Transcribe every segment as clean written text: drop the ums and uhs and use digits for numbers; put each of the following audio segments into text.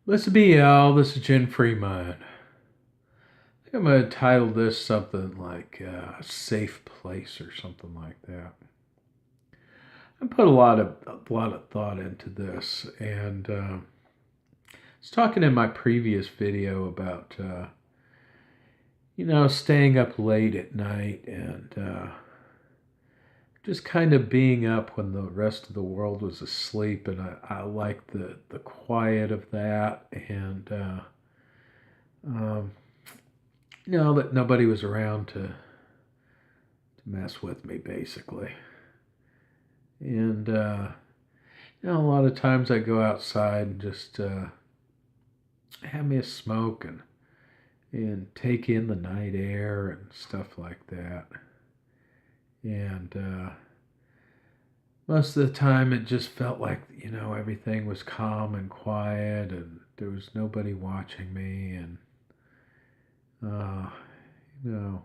Listen to me, Al. This is Jen Fremont. I think I'm going to title this something like a safe place or something like that. I put a lot of thought into this, and I was talking in my previous video about staying up late at night and just kind of being up when the rest of the world was asleep, and I like the quiet of that, and um, that nobody was around to mess with me, basically. And a lot of times I go outside and just have me a smoke and take in the night air and stuff like that. And most of the time it just felt like, everything was calm and quiet and there was nobody watching me, and uh, you know,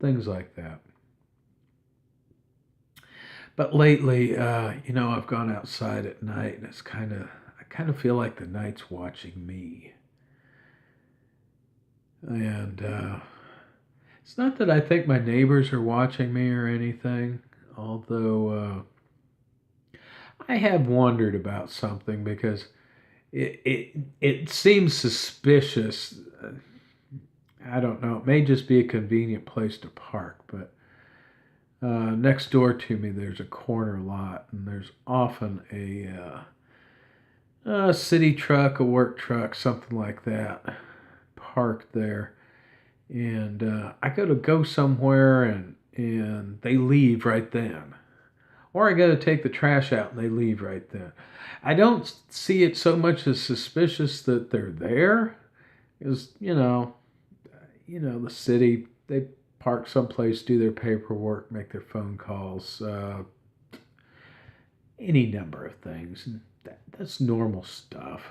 things like that. But lately, I've gone outside at night, and I kind of feel like the night's watching me. And it's not that I think my neighbors are watching me or anything, although I have wondered about something because it seems suspicious. I don't know. It may just be a convenient place to park, but next door to me, there's a corner lot, and there's often a city truck, a work truck, something like that, parked there. And I go somewhere, and they leave right then. Or I got to take the trash out, and they leave right then. I don't see it so much as suspicious that they're there, because the city, they park someplace, do their paperwork, make their phone calls, any number of things. And that's normal stuff.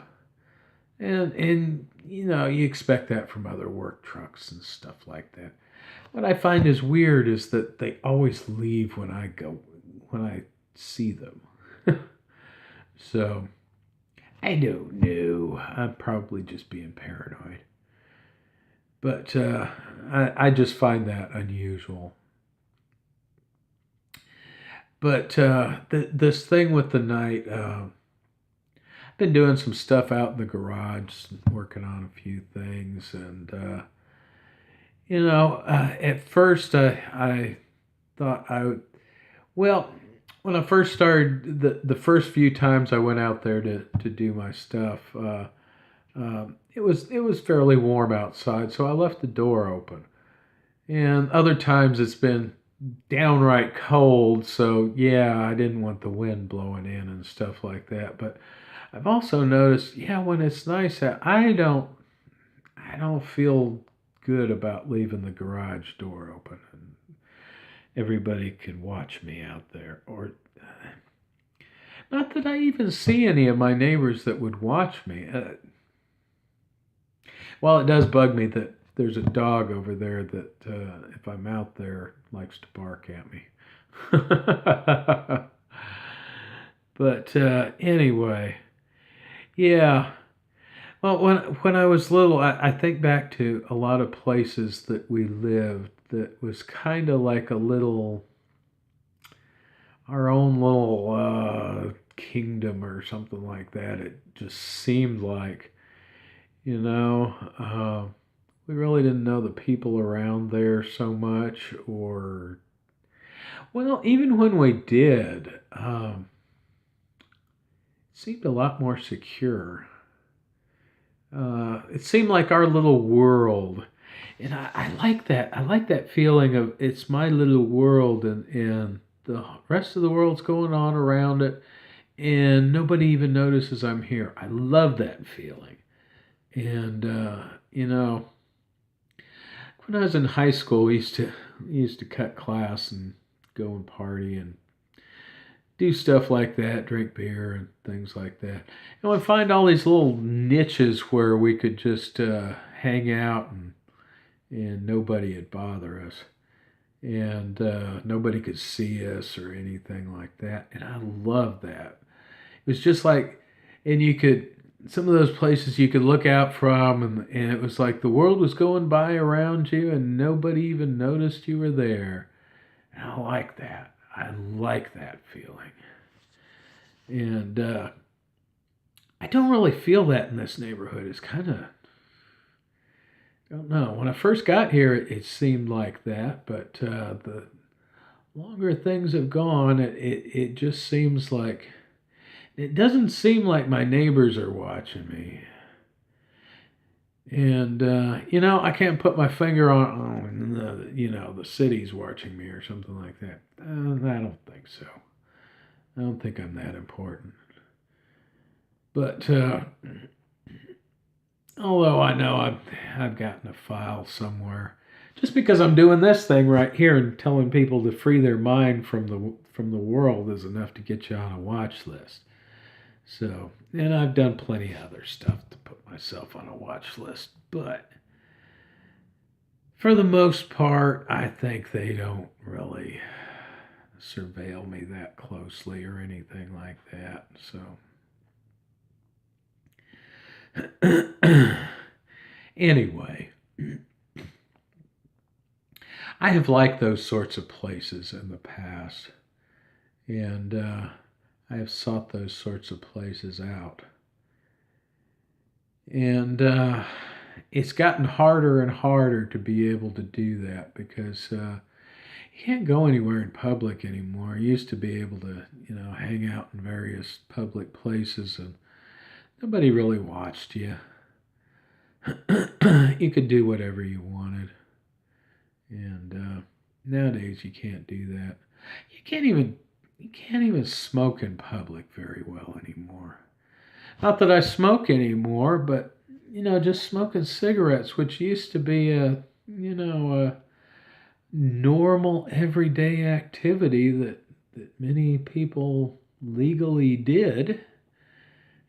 And you expect that from other work trucks and stuff like that. What I find is weird is that they always leave when I see them. So I don't know. I'm probably just being paranoid. But I just find that unusual. But this thing with the night, I've been doing some stuff out in the garage, working on a few things, and at first I thought I would. Well, when I first started, the first few times I went out there to do my stuff, it was fairly warm outside, so I left the door open. And other times it's been downright cold, so yeah, I didn't want the wind blowing in and stuff like that. But I've also noticed, yeah, when it's nice out, I don't feel good about leaving the garage door open and everybody can watch me out there. Or not that I even see any of my neighbors that would watch me. Well, it does bug me that there's a dog over there that, if I'm out there, likes to bark at me. But anyway, yeah. Well, when I was little, I think back to a lot of places that we lived that was kind of like our own little kingdom or something like that. It just seemed like, you know, uh, we really didn't know the people around there so much, or well, even when we did, it seemed a lot more secure. It seemed like our little world, and I like that. I like that feeling of it's my little world, and the rest of the world's going on around it, and nobody even notices I'm here. I love that feeling. And when I was in high school, we used to cut class and go and party and do stuff like that, drink beer and things like that. And we find all these little niches where we could just hang out, and nobody would bother us. And nobody could see us or anything like that. And I love that. It was just like, and you could. some of those places you could look out from, and it was like the world was going by around you and nobody even noticed you were there. And I like that. I like that feeling. And I don't really feel that in this neighborhood. It's kind of, I don't know. When I first got here, it seemed like that, but the longer things have gone, it just seems like, it doesn't seem like my neighbors are watching me. And, I can't put my finger on, the city's watching me or something like that. I don't think so. I don't think I'm that important. But although I know I've gotten a file somewhere, just because I'm doing this thing right here and telling people to free their mind from the world is enough to get you on a watch list. So, and I've done plenty of other stuff to put myself on a watch list, but for the most part, I think they don't really surveil me that closely or anything like that. So, anyway, I have liked those sorts of places in the past, and I have sought those sorts of places out. And it's gotten harder and harder to be able to do that because you can't go anywhere in public anymore. You used to be able to, hang out in various public places and nobody really watched you. You could do whatever you wanted. And nowadays you can't do that. You can't even smoke in public very well anymore. Not that I smoke anymore, but just smoking cigarettes, which used to be a normal everyday activity that many people legally did,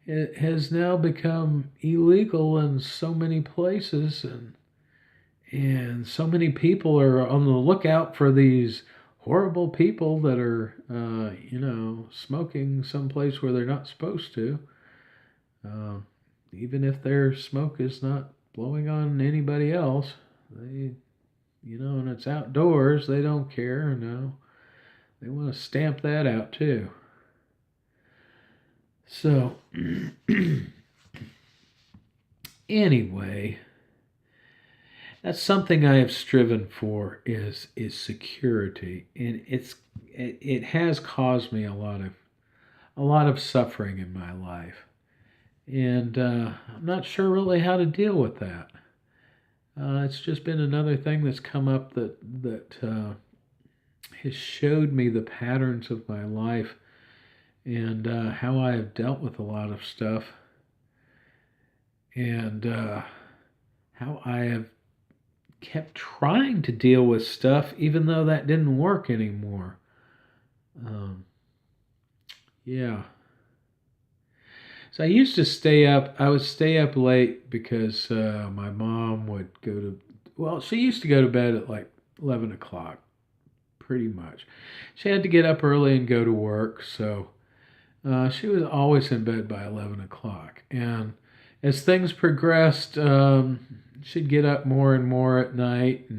it has now become illegal in so many places, and so many people are on the lookout for these horrible people that are smoking someplace where they're not supposed to. Uh, Even if their smoke is not blowing on anybody else, they, and it's outdoors, they don't care. No, they want to stamp that out too. So, anyway, that's something I have striven for is security, and it has caused me a lot of suffering in my life. And I'm not sure really how to deal with that. It's just been another thing that's come up that has showed me the patterns of my life and how I have dealt with a lot of stuff and how I have kept trying to deal with stuff even though that didn't work anymore. Um, yeah. So I used to stay up. I would stay up late because my mom would go to. Well, she used to go to bed at like 11 o'clock, pretty much. She had to get up early and go to work, so she was always in bed by 11 o'clock. And as things progressed, she'd get up more and more at night,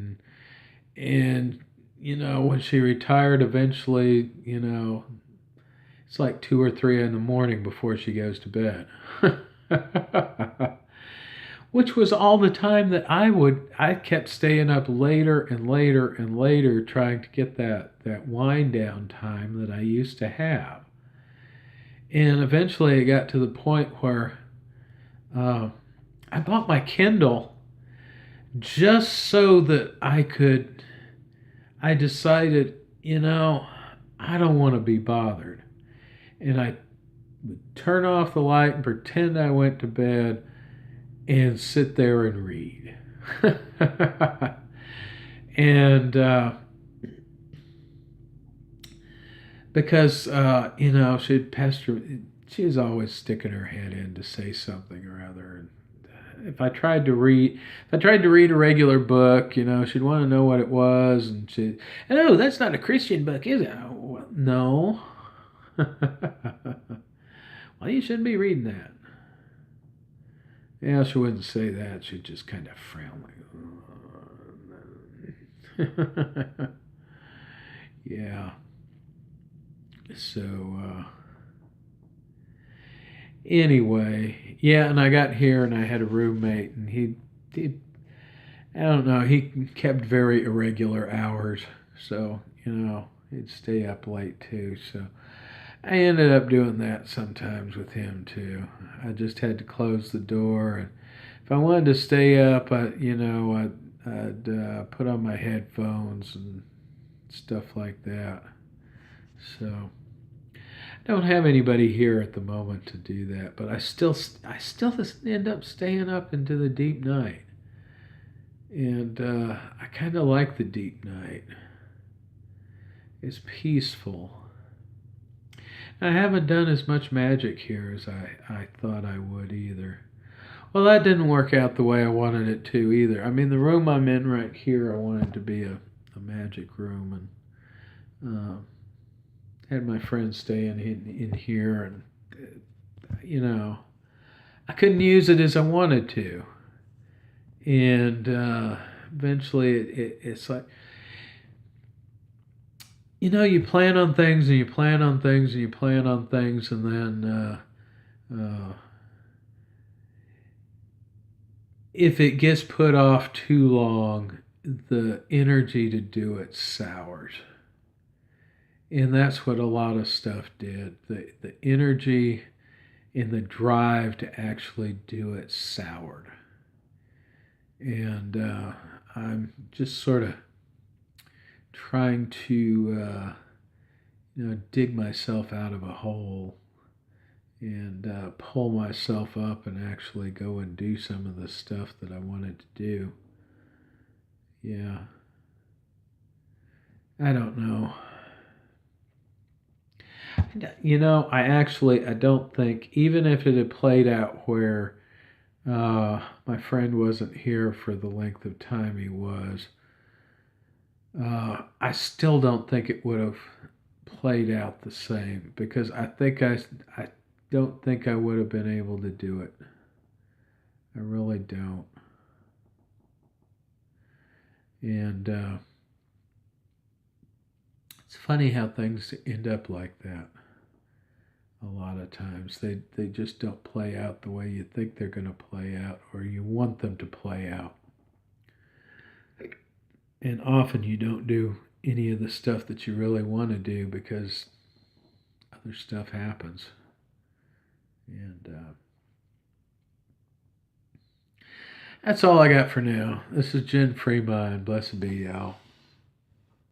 and when she retired, eventually, it's like 2 or 3 in the morning before she goes to bed. Which was all the time that I kept staying up later and later and later trying to get that wind down time that I used to have. And eventually it got to the point where I bought my Kindle just so that I decided, I don't want to be bothered. And I would turn off the light and pretend I went to bed and sit there and read. And because she was always sticking her head in to say something or other. And if I tried to read a regular book, she'd want to know what it was, and oh, that's not a Christian book, is it? Oh, well, no. Well, you shouldn't be reading that. Yeah, she wouldn't say that. She'd just kind of frown like, yeah. So, anyway, yeah, and I got here and I had a roommate, and he I don't know, he kept very irregular hours. So, he'd stay up late too. So, I ended up doing that sometimes with him too. I just had to close the door, and if I wanted to stay up, I'd put on my headphones and stuff like that. So I don't have anybody here at the moment to do that, but I still just end up staying up into the deep night, and I kind of like the deep night. It's peaceful. I haven't done as much magic here as I thought I would either. Well, that didn't work out the way I wanted it to either. I mean, the room I'm in right here, I wanted to be a magic room, and had my friends stay in here, and I couldn't use it as I wanted to, and eventually it's like, you plan on things and you plan on things and you plan on things, and then if it gets put off too long, the energy to do it sours. And that's what a lot of stuff did. The energy and the drive to actually do it soured. And I'm just sort of trying to, dig myself out of a hole and pull myself up and actually go and do some of the stuff that I wanted to do. Yeah. I don't know. I don't think, even if it had played out where my friend wasn't here for the length of time he was, I still don't think it would have played out the same, because I don't think I would have been able to do it. I really don't. And it's funny how things end up like that. A lot of times they just don't play out the way you think they're going to play out, or you want them to play out. And often you don't do any of the stuff that you really want to do because other stuff happens. And that's all I got for now. This is Jen Freemind. Blessed be y'all.